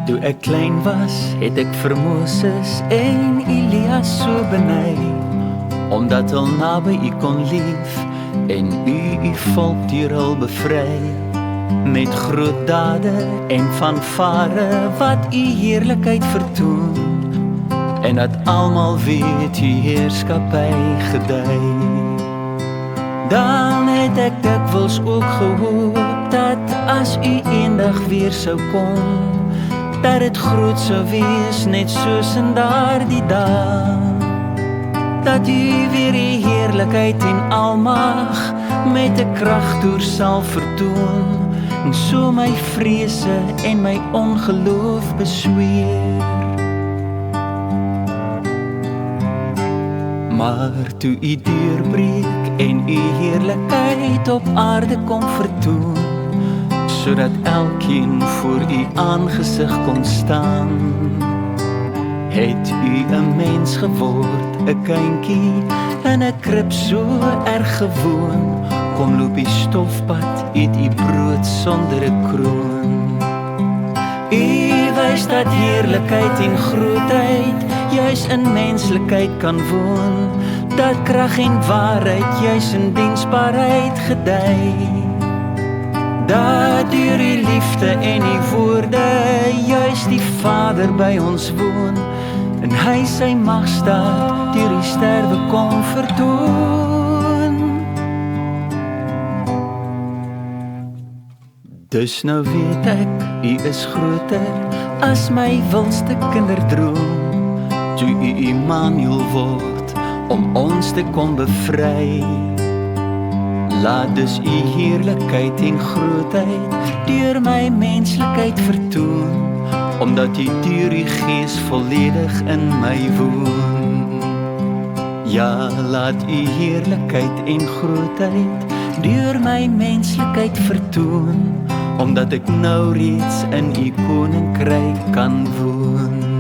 Toe ek klein was, het ek vir Moses en Elias so beny, omdat hulle naby u kon lief en u volk deur hul bevry, met groot dade en fanfare wat u heerlikheid vertoon, en dat almal weet u heerskappy gedei. Dan het ek dikwels ook gehoop dat as u eendag weer sou kom, dat het groot sou wees, net soos in daardie dag, dat u weer die heerlikheid en almag met 'n kragtoer sal vertoon, en so my vrese en my ongeloof besweer. Maar toe u deurbreek en u heerlikheid op aarde kom vertoon, sodat elkeen voor u aangesig kon staan, het u 'n mens geword, 'n kindjie in 'n krib so erg gewoon, kom loop die stofpad, eet u brood sonder 'n kroon. U wys dat heerlikheid en grootheid juis in menslikheid kan woon, dat krag en waarheid juis in diensbaarheid gedei, dat deur die liefde en die woorde juis die Vader by ons woon, en hy sy magstaat deur die sterwe kom vertoon. Dus nou weet ek, u is groter as my wildste kinderdroom, toe u Immanuel word om ons te kom bevry. Laat dus u heerlikheid en grootheid deur my menslikheid vertoon, omdat u deur die Gees volledig in my woon. Ja, laat u heerlikheid en grootheid deur my menslikheid vertoon, omdat ek nou reeds in u koninkryk kan woon.